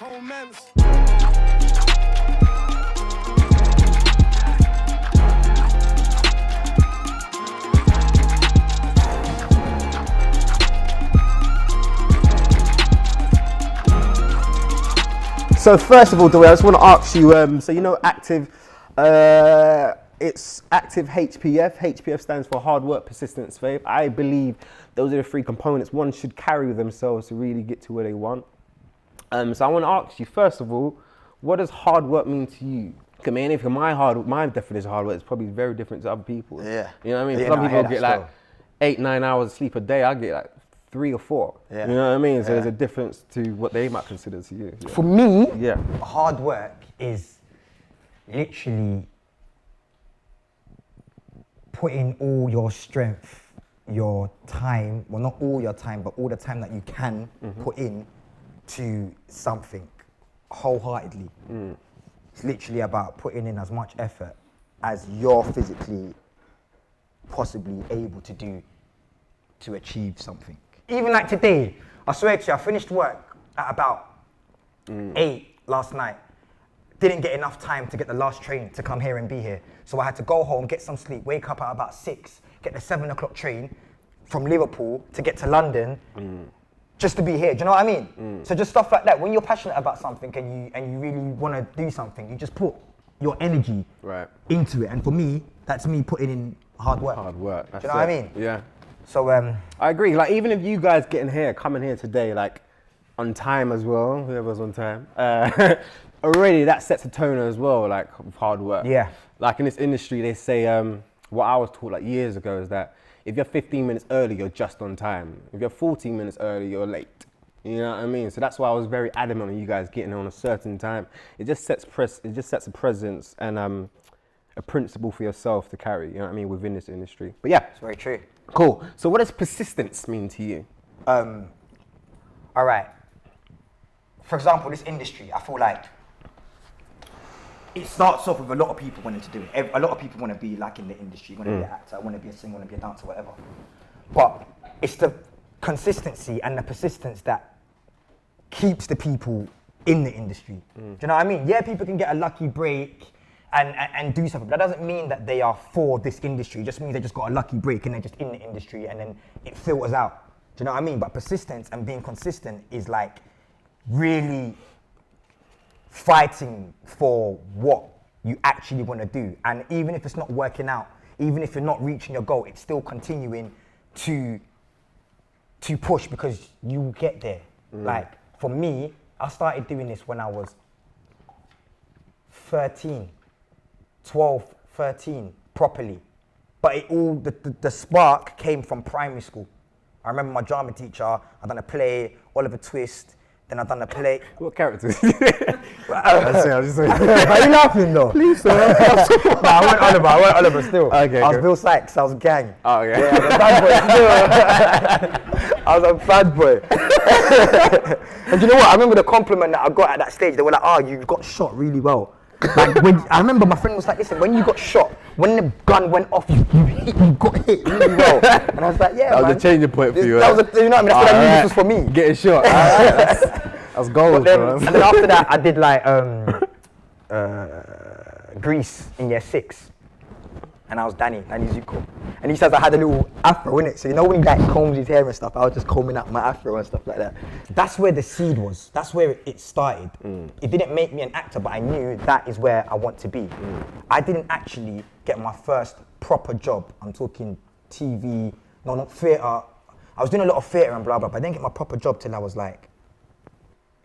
So first of all, Duayne, I just want to ask you, so you know Active, it's Active HPF. HPF stands for Hard Work, Persistence, Faith. I believe those are the three components one should carry with themselves to really get to where they want. So I want to ask you, first of all, what does hard work mean to you? I mean, if my definition of hard work is probably very different to other people. Yeah. You know what I mean? Yeah, Some no, people I get like 8-9 hours of sleep a day. I get like 3 or 4. Yeah. You know what I mean? So there's a difference to what they might consider to you. Yeah. For me, hard work is literally putting all your strength, your time, well not all your time, but all the time that you can put in to something wholeheartedly. It's literally about putting in as much effort as you're physically possibly able to do to achieve something. Even like today, I swear to you, I finished work at about 8 last night. Didn't get enough time to get the last train to come here and be here. So I had to go home, get some sleep, wake up at about 6, get the 7 o'clock train from Liverpool to get to London just to be here. Do you know what I mean? So just stuff like that. When you're passionate about something and you really want to do something, you just put your energy into it. And for me, that's me putting in hard work. Hard work. That's do you know what I mean? Yeah. So I agree. Like even if you guys coming here today, like on time as well, whoever's on time, already that sets a tone as well, like of hard work. Yeah. Like in this industry, they say what I was taught like years ago is that if you're 15 minutes early, you're just on time. If you're 14 minutes early, you're late. You know what I mean? So that's why I was very adamant on you guys getting on a certain time. It just sets a presence and a principle for yourself to carry. You know what I mean within this industry. But yeah, it's very true. Cool. So what does persistence mean to you? All right. For example, this industry, I feel like it starts off with a lot of people wanting to do it. A lot of people want to be like in the industry, want to be an actor, want to be a singer, want to be a dancer, whatever. But it's the consistency and the persistence that keeps the people in the industry. Do you know what I mean? Yeah, people can get a lucky break and do something. But that doesn't mean that they are for this industry. It just means they just got a lucky break and they're just in the industry and then it filters out. Do you know what I mean? But persistence and being consistent is like really fighting for what you actually want to do. And even if it's not working out, even if you're not reaching your goal, it's still continuing to push because you will get there. Like for me, I started doing this when I was 12, 13, properly. But it all, the spark came from primary school. I remember my drama teacher, I done a play, Oliver Twist, then I done a play. What characters? Are you laughing though? Please, sir. No, I weren't Oliver still. Okay, I was Bill Sykes, I was gang. Oh, yeah. Yeah, I was a bad boy still. I was a bad boy. And you know what, I remember the compliment that I got at that stage. They were like, oh, you got shot really well. Like I remember my friend was like, listen, when you got shot, when the gun went off, you got hit really well. And I was like, yeah, that man. was a changing point for you. That was you know what I mean? That's what I knew this was for me. Getting shot. That's gold, bro. And then after that, I did like Greece in year 6. And I was Danny Zuko. And he says I had a little afro in it. So you know when he like combs his hair and stuff, I was just combing out my afro and stuff like that. That's where the seed was. That's where it started. It didn't make me an actor, but I knew that is where I want to be. I didn't actually get my first proper job. I'm talking TV, no, not theatre. I was doing a lot of theatre and blah, blah, but I didn't get my proper job till I was like,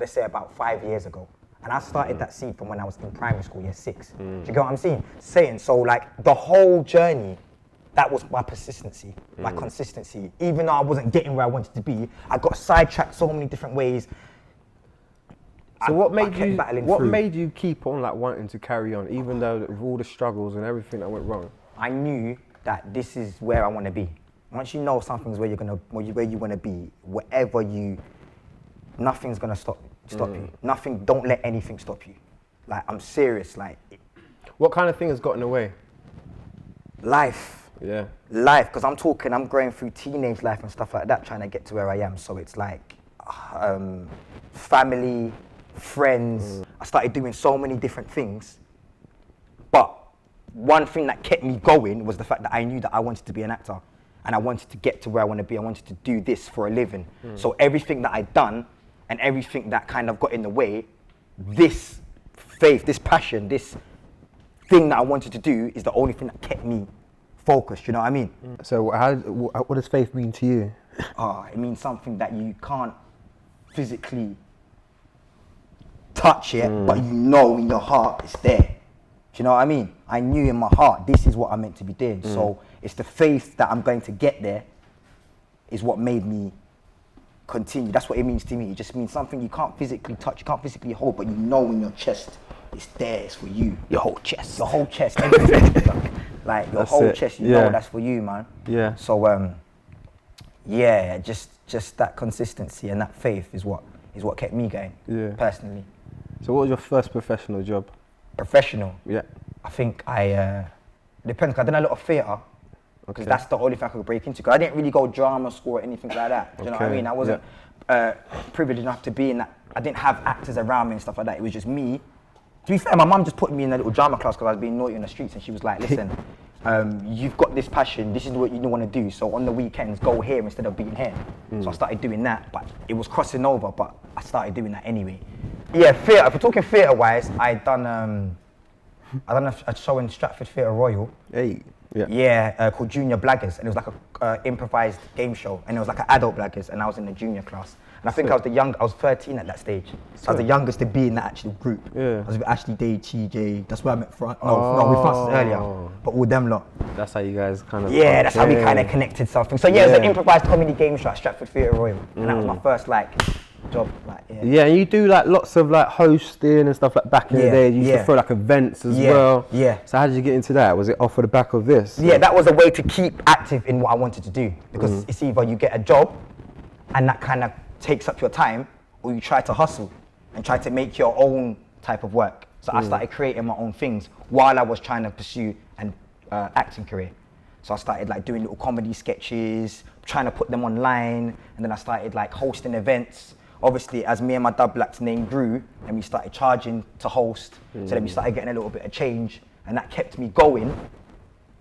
let's say about 5 years ago. And I started that seed from when I was in primary school, year 6. Do you get what I'm saying? So like the whole journey, that was my persistency, my consistency. Even though I wasn't getting where I wanted to be, I got sidetracked so many different ways. So what made you keep on like wanting to carry on, even though with all the struggles and everything that went wrong? I knew that this is where I want to be. Once you know something's where you want to be, nothing's gonna stop you. Nothing. Don't let anything stop you. Like I'm serious. Like. What kind of thing has gotten in the way? Life. Yeah. Life, because I'm going through teenage life and stuff like that, trying to get to where I am. So it's like family, friends. I started doing so many different things. But one thing that kept me going was the fact that I knew that I wanted to be an actor and I wanted to get to where I want to be. I wanted to do this for a living. So everything that I'd done and everything that kind of got in the way, this faith, this passion, this thing that I wanted to do is the only thing that kept me focused, you know what I mean? So what does faith mean to you? It means something that you can't physically touch it, but you know in your heart it's there. Do you know what I mean? I knew in my heart this is what I'm meant to be doing. So it's the faith that I'm going to get there is what made me continue. That's what it means to me. It just means something you can't physically touch, you can't physically hold, but you know in your chest it's there, it's for you. Your whole chest. Your whole chest. Everything. Like your whole chest, you know that's for you, man. Yeah. So yeah, just that consistency and that faith is what kept me going. Yeah. Personally. So what was your first professional job? Professional? Yeah. I think it depends, 'cause I did a lot of theatre. Because that's the only thing I could break into. Because I didn't really go drama school or anything like that. Do you know what I mean? I wasn't privileged enough to be in that. I didn't have actors around me and stuff like that. It was just me. To be fair, my mum just put me in a little drama class because I was being naughty on the streets, and she was like, listen, you've got this passion, this is what you want to do, so on the weekends, go here instead of being here. So I started doing that, but it was crossing over, but I started doing that anyway. Yeah, theatre, if we're talking theatre-wise, I done a show in Stratford Theatre Royal. Hey. Yeah, called Junior Blaggers, and it was like a improvised game show, and it was like an adult blaggers, and I was in the junior class. And I think I was 13 at that stage. So I was the youngest to be in that actual group. Yeah. I was with Ashley Day, TJ, that's where I met with Francis earlier, but all them lot. That's how you guys kind of... Yeah, that's how we kind of connected something. So yeah, it was an improvised comedy game show at Stratford Theatre Royal, and that was my first job. Yeah, and you do like lots of like hosting and stuff like back in the day. You used to throw like events as well. Yeah. So how did you get into that? Was it off of the back of this? Yeah, that was a way to keep active in what I wanted to do, because it's either you get a job and that kind of takes up your time, or you try to hustle and try to make your own type of work. So I started creating my own things while I was trying to pursue an acting career. So I started like doing little comedy sketches, trying to put them online, and then I started like hosting events. Obviously, as me and my dub black's name grew, and we started charging to host, so then we started getting a little bit of change, and that kept me going,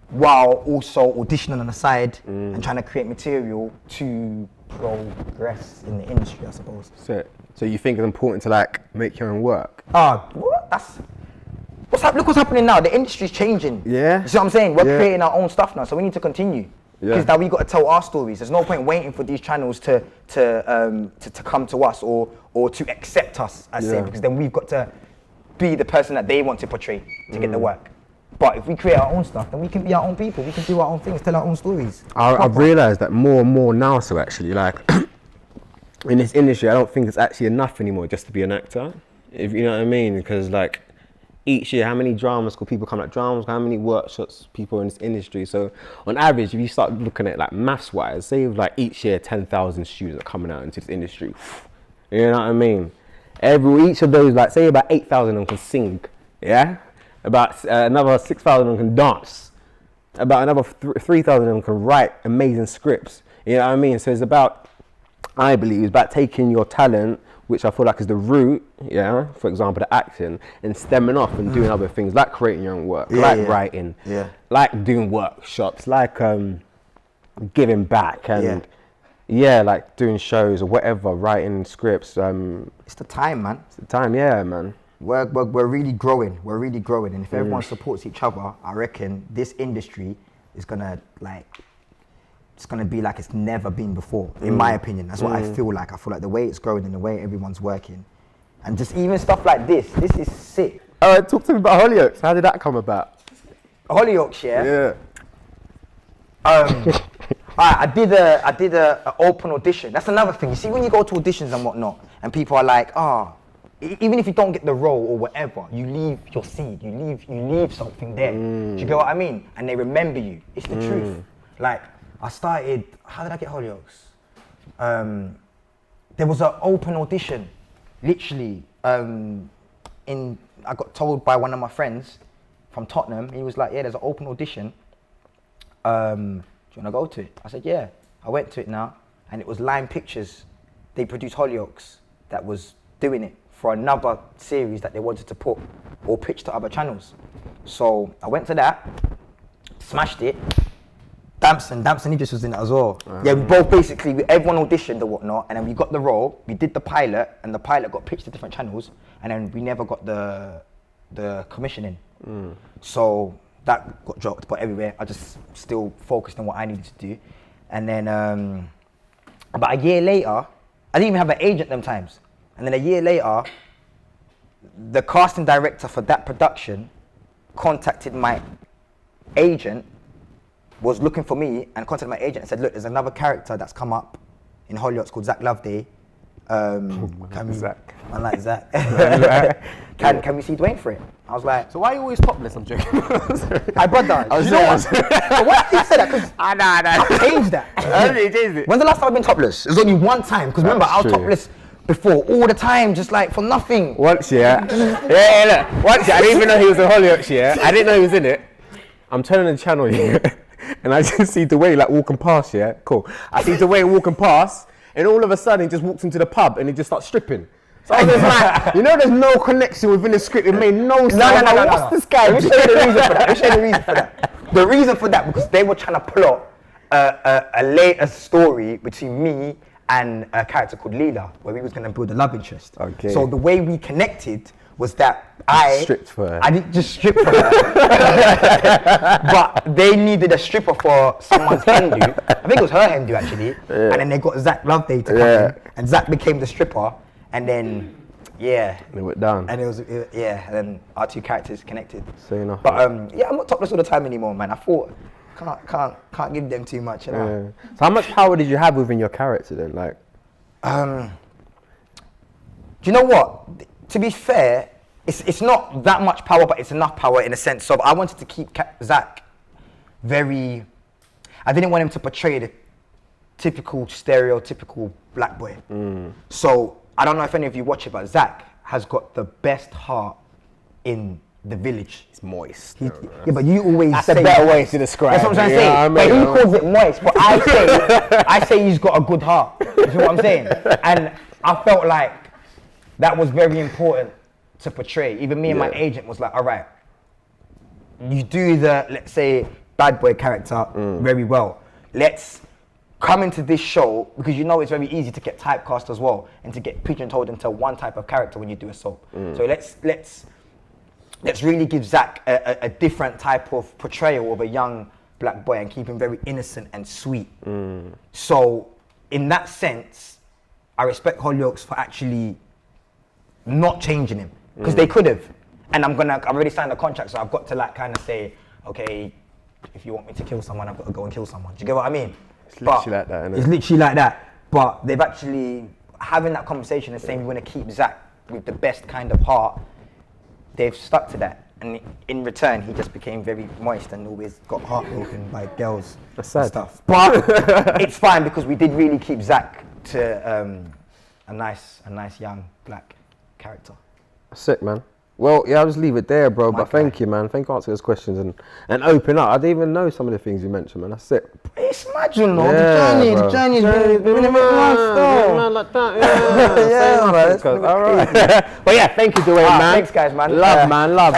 while also auditioning on the side and trying to create material to progress in the industry, I suppose. So you think it's important to like make your own work? What? Look what's happening now. The industry's changing. Yeah. You see what I'm saying? We're creating our own stuff now, so we need to continue. Because now we got to tell our stories. There's no point waiting for these channels to come to us or to accept us, I say, because then we've got to be the person that they want to portray to get the work. But if we create our own stuff, then we can be our own people. We can do our own things, tell our own stories. I've realised that more and more now, so actually, like, in this industry, I don't think it's actually enough anymore just to be an actor. If you know what I mean? Because, like, each year, how many drama school people come at drama school, how many workshops people in this industry. So, on average, if you start looking at, like, maths-wise, say, like, each year, 10,000 students are coming out into this industry. You know what I mean? Each of those, like, say about 8,000 of them can sing, yeah? About another 6,000 of them can dance. About another 3,000 of them can write amazing scripts. You know what I mean? So it's about, I believe, it's about taking your talent, which I feel like is the root, yeah, for example, the acting, and stemming off and doing other things, like creating your own work, writing, like doing workshops, like giving back, and like doing shows or whatever, writing scripts. It's the time, man. It's the time, yeah, man. We're really growing. We're really growing, and if everyone supports each other, I reckon this industry is gonna it's gonna be like it's never been before. In my opinion, that's what I feel like. I feel like the way it's growing and the way everyone's working, and just even stuff like this is sick. All right, talk to me about Hollyoaks. How did that come about? Hollyoaks, yeah. I did a open audition. That's another thing. You see, when you go to auditions and whatnot, and people are like, even if you don't get the role or whatever, you leave your seed. You leave something there. Do you get what I mean? And they remember you. It's the truth. Like, I started. How did I get Hollyoaks? There was an open audition, literally. I got told by one of my friends from Tottenham. He was like, "Yeah, there's an open audition. Do you want to go to it?" I said, "Yeah." I went to it now, and it was Lime Pictures. They produced Hollyoaks that was doing it for another series that they wanted to put or pitch to other channels. So I went to that, smashed it. Damson Idris was in it as well. Yeah, we both basically, everyone auditioned and whatnot, and then we got the role, we did the pilot, and the pilot got pitched to different channels, and then we never got the commissioning. So that got dropped, but everywhere, I just still focused on what I needed to do. And then, about a year later, I didn't even have an agent them times. And then a year later, the casting director for that production contacted my agent, was looking for me, and contacted my agent and said, look, there's another character that's come up in Hollyoaks called Zach Loveday. Can we, Zach. I like Zach. Can we see Duayne for it? I was like, So why are you always topless? I'm joking. my brother, you know what? So why did you say that? Because I changed that. When's the last time I've been topless? It was only one time, because remember, I was topless before, all the time, just like for nothing. Once, yeah. Look. Once, I didn't even know he was in Hollyoaks, yeah. I didn't know he was in it. I'm turning the channel, yeah. And I just see Duayne like walking past, yeah. Cool. I see Duayne walking past, and all of a sudden he just walks into the pub and he just starts stripping. So I was just like, you know, there's no connection within the script. It made no sense. No. What's this guy? Let me show you the reason for that. Let me show you the reason for that. The reason for that, because they were trying to plot a later story between me and a character called Leela, where we was going to build a love interest. Okay. So the way we connected was that I stripped for her. I didn't just strip for her, but they needed a stripper for someone's Hindu. I think it was her Hindu actually. Yeah. And then they got Zach Loveday to come in, and Zach became the stripper, and then it went down. And and then our two characters connected. So enough. But I'm not topless all the time anymore, man. I thought can't give them too much. You know? Yeah. So how much power did you have within your character then? Like, do you know what? To be fair, it's not that much power, but it's enough power in a sense of I wanted to keep Zach very. I didn't want him to portray the typical stereotypical black boy. So I don't know if any of you watch it, but Zach has got the best heart in the village. it's moist. Yeah, but you always That's say a better way to describe. That's what I'm trying to say. Yeah, But he calls it moist, but I say he's got a good heart. You see what I'm saying? And I felt like that was very important to portray. Even me and my agent was like, all right, you do the, let's say, bad boy character very well. Let's come into this show, because you know it's very easy to get typecast as well and to get pigeonholed into one type of character when you do a soap. So let's really give Zach a different type of portrayal of a young black boy and keep him very innocent and sweet. So in that sense, I respect Hollyoaks for actually not changing him, because they could have. And I've already signed a contract, so I've got to like kind of say, okay, if you want me to kill someone, I've got to go and kill someone. Do you get what I mean? It's literally like that, isn't it? It's literally like that. But they've actually, having that conversation and saying we want to keep Zach with the best kind of heart, they've stuck to that. And in return, he just became very moist and always got heartbroken by girls and stuff. But it's fine, because we did really keep Zach to a nice young black character. Sick, man. Well, yeah, I'll just leave it there, bro. But thank you, man. Thank you for answering those questions and open up. I didn't even know some of the things you mentioned, man. That's it. It's mad, you know. The journey's been a bit long, like that. Yeah, man. All right. But yeah, thank you, Duayne, man. Thanks, guys, man. Love, man. Love.